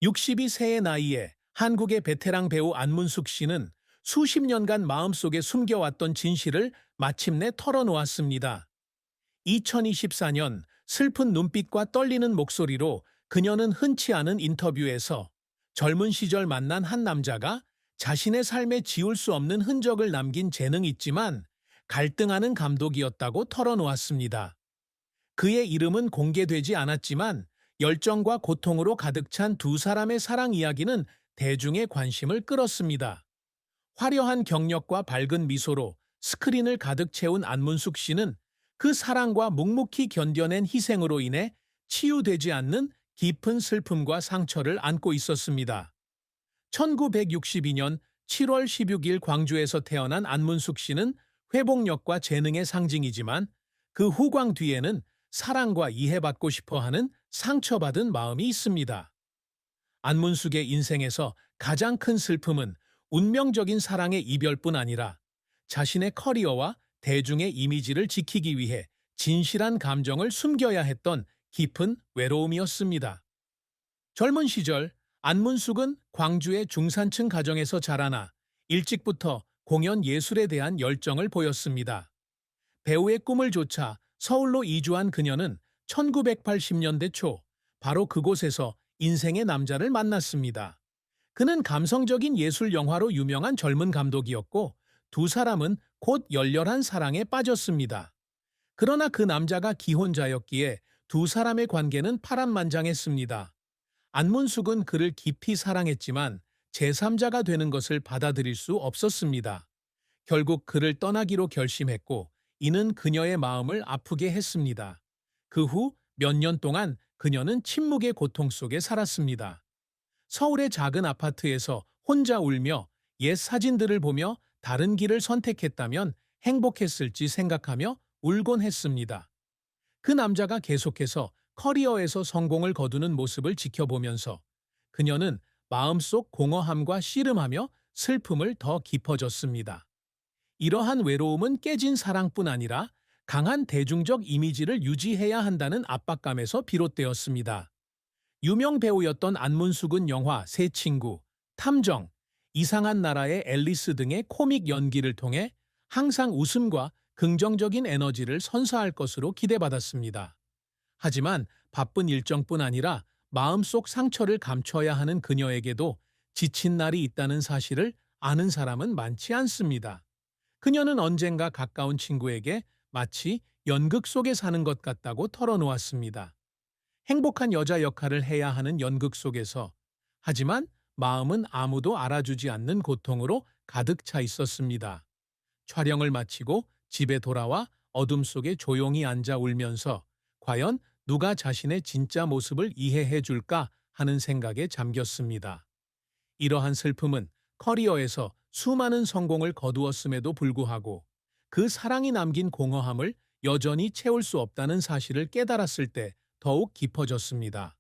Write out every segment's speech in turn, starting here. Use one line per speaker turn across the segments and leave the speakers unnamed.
62세의 나이에 한국의 베테랑 배우 안문숙 씨는 수십 년간 마음속에 숨겨왔던 진실을 마침내 털어놓았습니다. 2024년 슬픈 눈빛과 떨리는 목소리로 그녀는 흔치 않은 인터뷰에서 젊은 시절 만난 한 남자가 자신의 삶에 지울 수 없는 흔적을 남긴 재능이 있지만 갈등하는 감독이었다고 털어놓았습니다. 그의 이름은 공개되지 않았지만 열정과 고통으로 가득 찬 두 사람의 사랑 이야기는 대중의 관심을 끌었습니다. 화려한 경력과 밝은 미소로 스크린을 가득 채운 안문숙 씨는 그 사랑과 묵묵히 견뎌낸 희생으로 인해 치유되지 않는 깊은 슬픔과 상처를 안고 있었습니다. 1962년 7월 16일 광주에서 태어난 안문숙 씨는 회복력과 재능의 상징이지만 그 후광 뒤에는 사랑과 이해받고 싶어하는 상처받은 마음이 있습니다. 안문숙의 인생에서 가장 큰 슬픔은 운명적인 사랑의 이별뿐 아니라 자신의 커리어와 대중의 이미지를 지키기 위해 진실한 감정을 숨겨야 했던 깊은 외로움이었습니다. 젊은 시절 안문숙은 광주의 중산층 가정에서 자라나 일찍부터 공연 예술에 대한 열정을 보였습니다. 배우의 꿈을 좇아 서울로 이주한 그녀는 1980년대 초 바로 그곳에서 인생의 남자를 만났습니다. 그는 감성적인 예술 영화로 유명한 젊은 감독이었고 두 사람은 곧 열렬한 사랑에 빠졌습니다. 그러나 그 남자가 기혼자였기에 두 사람의 관계는 파란만장했습니다. 안문숙은 그를 깊이 사랑했지만 제3자가 되는 것을 받아들일 수 없었습니다. 결국 그를 떠나기로 결심했고 이는 그녀의 마음을 아프게 했습니다. 그 후 몇 년 동안 그녀는 침묵의 고통 속에 살았습니다. 서울의 작은 아파트에서 혼자 울며 옛 사진들을 보며 다른 길을 선택했다면 행복했을지 생각하며 울곤 했습니다. 그 남자가 계속해서 커리어에서 성공을 거두는 모습을 지켜보면서 그녀는 마음속 공허함과 씨름하며 슬픔을 더 깊어졌습니다. 이러한 외로움은 깨진 사랑뿐 아니라 강한 대중적 이미지를 유지해야 한다는 압박감에서 비롯되었습니다. 유명 배우였던 안문숙은 영화 새 친구, 탐정, 이상한 나라의 앨리스 등의 코믹 연기를 통해 항상 웃음과 긍정적인 에너지를 선사할 것으로 기대받았습니다. 하지만 바쁜 일정뿐 아니라 마음속 상처를 감춰야 하는 그녀에게도 지친 날이 있다는 사실을 아는 사람은 많지 않습니다. 그녀는 언젠가 가까운 친구에게 마치 연극 속에 사는 것 같다고 털어놓았습니다. 행복한 여자 역할을 해야 하는 연극 속에서 하지만 마음은 아무도 알아주지 않는 고통으로 가득 차 있었습니다. 촬영을 마치고 집에 돌아와 어둠 속에 조용히 앉아 울면서 과연 누가 자신의 진짜 모습을 이해해 줄까 하는 생각에 잠겼습니다. 이러한 슬픔은 커리어에서 수많은 성공을 거두었음에도 불구하고 그 사랑이 남긴 공허함을 여전히 채울 수 없다는 사실을 깨달았을 때 더욱 깊어졌습니다.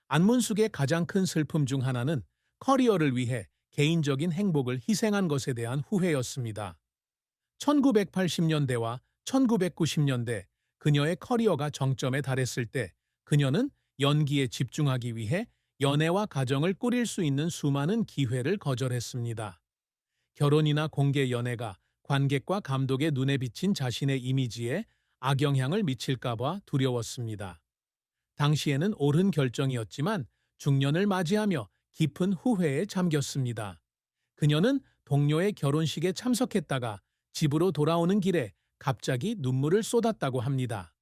안문숙의 가장 큰 슬픔 중 하나는 커리어를 위해 개인적인 행복을 희생한 것에 대한 후회였습니다. 1980년대와 1990년대 그녀의 커리어가 정점에 달했을 때 그녀는 연기에 집중하기 위해 연애와 가정을 꾸릴 수 있는 수많은 기회를 거절했습니다. 결혼이나 공개 연애가 관객과 감독의 눈에 비친 자신의 이미지에 악영향을 미칠까봐 두려웠습니다. 당시에는 옳은 결정이었지만 중년을 맞이하며 깊은 후회에 잠겼습니다. 그녀는 동료의 결혼식에 참석했다가 집으로 돌아오는 길에 갑자기 눈물을 쏟았다고 합니다.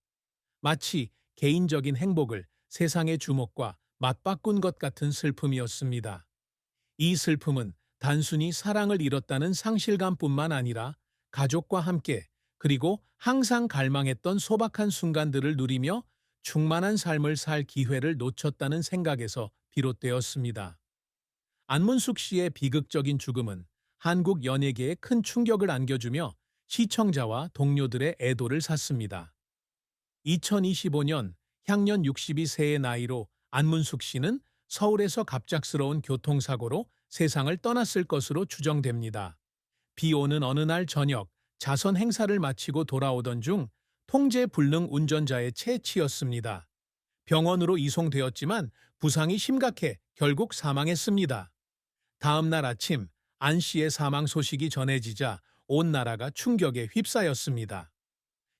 마치 개인적인 행복을 세상의 주목과 맞바꾼 것 같은 슬픔이었습니다. 이 슬픔은 단순히 사랑을 잃었다는 상실감뿐만 아니라 가족과 함께 그리고 항상 갈망했던 소박한 순간들을 누리며 충만한 삶을 살 기회를 놓쳤다는 생각에서 비롯되었습니다. 안문숙 씨의 비극적인 죽음은 한국 연예계에 큰 충격을 안겨주며 시청자와 동료들의 애도를 샀습니다. 2025년 향년 62세의 나이로 안문숙 씨는 서울에서 갑작스러운 교통사고로 세상을 떠났을 것으로 추정됩니다. 비 오는 어느 날 저녁 자선 행사를 마치고 돌아오던 중 통제 불능 운전자의 채취였습니다. 병원으로 이송되었지만 부상이 심각해 결국 사망했습니다. 다음 날 아침 안 씨의 사망 소식이 전해지자 온 나라가 충격에 휩싸였습니다.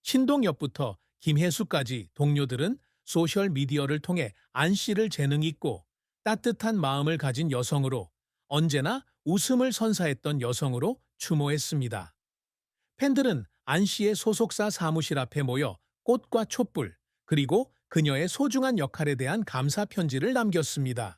신동엽부터 김혜수까지 동료들은 소셜미디어를 통해 안 씨를 재능 있고 따뜻한 마음을 가진 여성으로, 언제나 웃음을 선사했던 여성으로 추모했습니다. 팬들은 안 씨의 소속사 사무실 앞에 모여 꽃과 촛불, 그리고 그녀의 소중한 역할에 대한 감사 편지를 남겼습니다.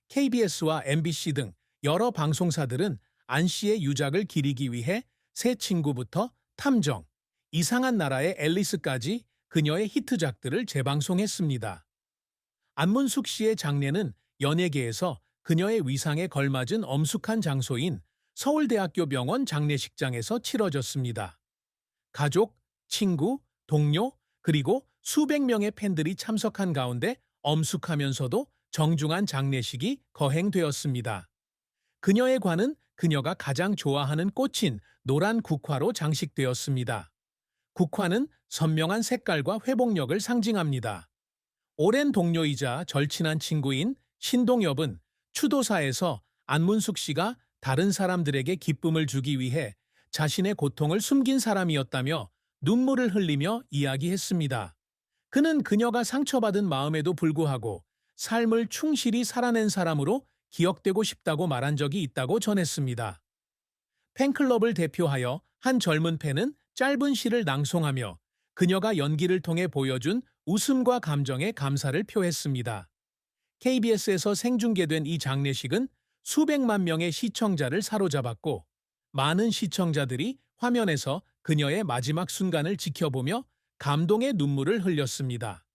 KBS와 MBC 등 여러 방송사들은 안 씨의 유작을 기리기 위해 새 친구부터 탐정, 이상한 나라의 앨리스까지 그녀의 히트작들을 재방송했습니다. 안문숙 씨의 장례는 연예계에서 그녀의 위상에 걸맞은 엄숙한 장소인 서울대학교 병원 장례식장에서 치러졌습니다. 가족, 친구, 동료, 그리고 수백 명의 팬들이 참석한 가운데 엄숙하면서도 정중한 장례식이 거행되었습니다. 그녀의 관은 그녀가 가장 좋아하는 꽃인 노란 국화로 장식되었습니다. 국화는 선명한 색깔과 회복력을 상징합니다. 오랜 동료이자 절친한 친구인 신동엽은 추도사에서 안문숙 씨가 다른 사람들에게 기쁨을 주기 위해 자신의 고통을 숨긴 사람이었다며 눈물을 흘리며 이야기했습니다. 그는 그녀가 상처받은 마음에도 불구하고 삶을 충실히 살아낸 사람으로 기억되고 싶다고 말한 적이 있다고 전했습니다. 팬클럽을 대표하여 한 젊은 팬은 짧은 시를 낭송하며 그녀가 연기를 통해 보여준 웃음과 감정에 감사를 표했습니다. KBS에서 생중계된 이 장례식은 수백만 명의 시청자를 사로잡았고, 많은 시청자들이 화면에서 그녀의 마지막 순간을 지켜보며 감동의 눈물을 흘렸습니다.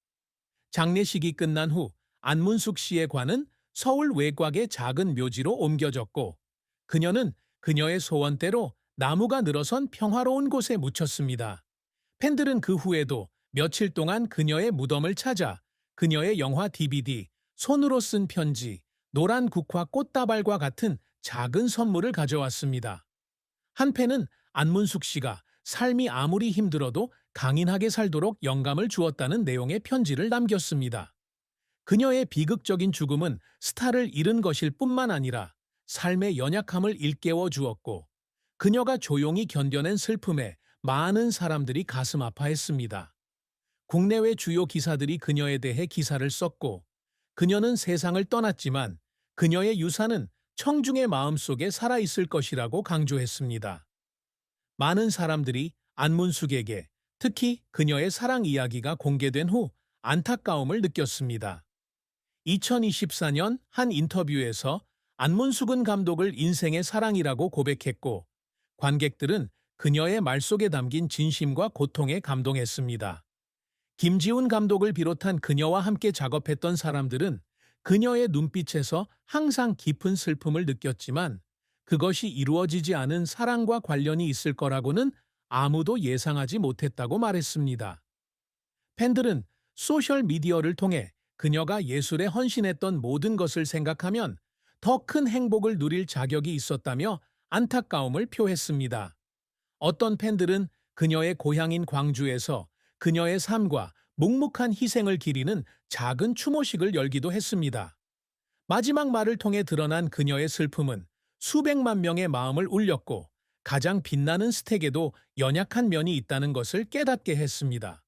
장례식이 끝난 후 안문숙 씨의 관은 서울 외곽의 작은 묘지로 옮겨졌고, 그녀는 그녀의 소원대로 나무가 늘어선 평화로운 곳에 묻혔습니다. 팬들은 그 후에도 며칠 동안 그녀의 무덤을 찾아 그녀의 영화 DVD, 손으로 쓴 편지, 노란 국화 꽃다발과 같은 작은 선물을 가져왔습니다. 한 팬은 안문숙 씨가 삶이 아무리 힘들어도 강인하게 살도록 영감을 주었다는 내용의 편지를 남겼습니다. 그녀의 비극적인 죽음은 스타를 잃은 것일 뿐만 아니라 삶의 연약함을 일깨워 주었고, 그녀가 조용히 견뎌낸 슬픔에 많은 사람들이 가슴 아파했습니다. 국내외 주요 기사들이 그녀에 대해 기사를 썼고, 그녀는 세상을 떠났지만 그녀의 유산은 청중의 마음속에 살아있을 것이라고 강조했습니다. 많은 사람들이 안문숙에게, 특히 그녀의 사랑 이야기가 공개된 후 안타까움을 느꼈습니다. 2024년 한 인터뷰에서 안문숙은 감독을 인생의 사랑이라고 고백했고, 관객들은 그녀의 말 속에 담긴 진심과 고통에 감동했습니다. 김지훈 감독을 비롯한 그녀와 함께 작업했던 사람들은 그녀의 눈빛에서 항상 깊은 슬픔을 느꼈지만, 그것이 이루어지지 않은 사랑과 관련이 있을 거라고는 아무도 예상하지 못했다고 말했습니다. 팬들은 소셜미디어를 통해 그녀가 예술에 헌신했던 모든 것을 생각하면 더 큰 행복을 누릴 자격이 있었다며 안타까움을 표했습니다. 어떤 팬들은 그녀의 고향인 광주에서 그녀의 삶과 묵묵한 희생을 기리는 작은 추모식을 열기도 했습니다. 마지막 말을 통해 드러난 그녀의 슬픔은 수백만 명의 마음을 울렸고, 가장 빛나는 스택에도 연약한 면이 있다는 것을 깨닫게 했습니다.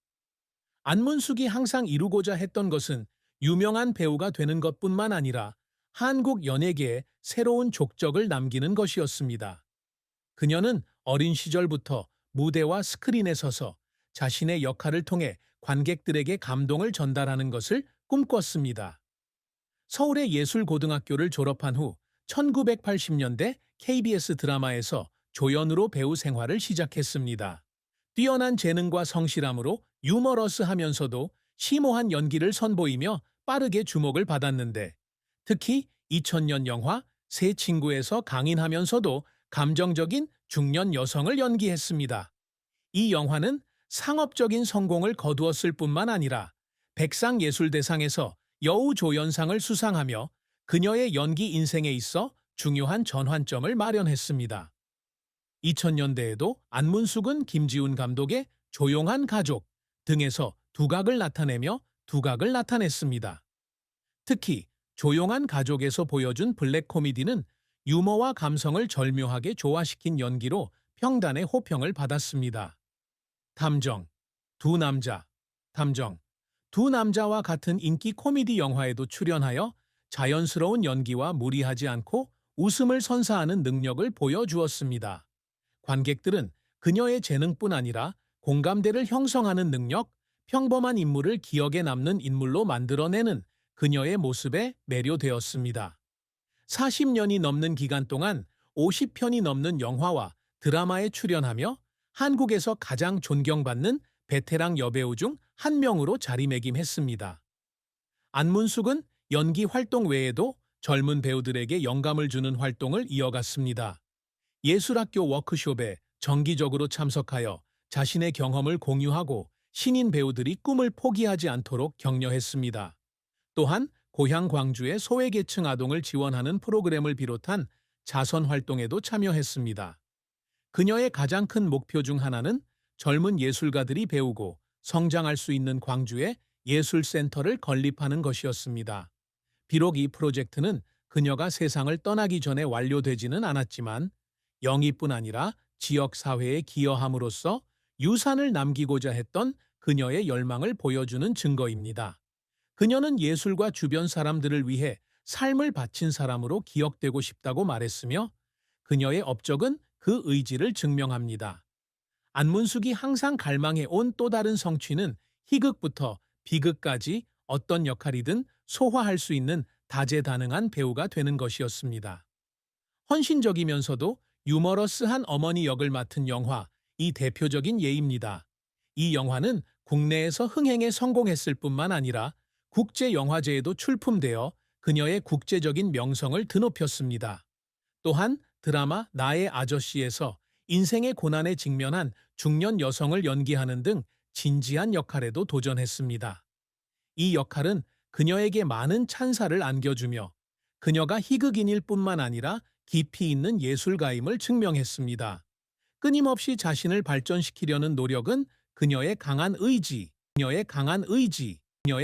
안문숙이 항상 이루고자 했던 것은 유명한 배우가 되는 것뿐만 아니라 한국 연예계에 새로운 족적을 남기는 것이었습니다. 그녀는 어린 시절부터 무대와 스크린에 서서 자신의 역할을 통해 관객들에게 감동을 전달하는 것을 꿈꿨습니다. 서울의 예술고등학교를 졸업한 후 1980년대 KBS 드라마에서 조연으로 배우 생활을 시작했습니다. 뛰어난 재능과 성실함으로 유머러스하면서도 심오한 연기를 선보이며 빠르게 주목을 받았는데, 특히 2000년 영화 새 친구에서 강인하면서도 감정적인 중년 여성을 연기했습니다. 이 영화는 상업적인 성공을 거두었을 뿐만 아니라 백상예술대상에서 여우조연상을 수상하며 그녀의 연기 인생에 있어 중요한 전환점을 마련했습니다. 2000년대에도 안문숙은 김지훈 감독의 조용한 가족 등에서 두각을 나타내며 두각을 나타냈습니다. 특히 조용한 가족에서 보여준 블랙 코미디는 유머와 감성을 절묘하게 조화시킨 연기로 평단의 호평을 받았습니다. 탐정, 두 남자, 탐정. 두 남자와 같은 인기 코미디 영화에도 출연하여 자연스러운 연기와 무리하지 않고 웃음을 선사하는 능력을 보여주었습니다. 관객들은 그녀의 재능뿐 아니라 공감대를 형성하는 능력, 평범한 인물을 기억에 남는 인물로 만들어내는 그녀의 모습에 매료되었습니다. 40년이 넘는 기간 동안 50편이 넘는 영화와 드라마에 출연하며 한국에서 가장 존경받는 베테랑 여배우 중 한 명으로 자리매김했습니다. 안문숙은 연기 활동 외에도 젊은 배우들에게 영감을 주는 활동을 이어갔습니다. 예술학교 워크숍에 정기적으로 참석하여 자신의 경험을 공유하고 신인 배우들이 꿈을 포기하지 않도록 격려했습니다. 또한 고향 광주의 소외계층 아동을 지원하는 프로그램을 비롯한 자선 활동에도 참여했습니다. 그녀의 가장 큰 목표 중 하나는 젊은 예술가들이 배우고 성장할 수 있는 광주에 예술센터를 건립하는 것이었습니다. 비록 이 프로젝트는 그녀가 세상을 떠나기 전에 완료되지는 않았지만 영희뿐 아니라 지역 사회에 기여함으로써 유산을 남기고자 했던 그녀의 열망을 보여주는 증거입니다. 그녀는 예술과 주변 사람들을 위해 삶을 바친 사람으로 기억되고 싶다고 말했으며 그녀의 업적은 그 의지를 증명합니다. 안문숙이 항상 갈망해 온 또 다른 성취는 희극부터 비극까지 어떤 역할이든 소화할 수 있는 다재다능한 배우가 되는 것이었습니다. 헌신적이면서도 유머러스한 어머니 역을 맡은 영화 이 대표적인 예입니다. 이 영화는 국내에서 흥행에 성공했을 뿐만 아니라 국제영화제에도 출품되어 그녀의 국제적인 명성을 드높였습니다. 또한 드라마 나의 아저씨에서 인생의 고난에 직면한 중년 여성을 연기하는 등 진지한 역할에도 도전했습니다. 이 역할은 그녀에게 많은 찬사를 안겨주며 그녀가 희극인일 뿐만 아니라 깊이 있는 예술가임을 증명했습니다. 끊임없이 자신을 발전시키려는 노력은 그녀의 강한 의지,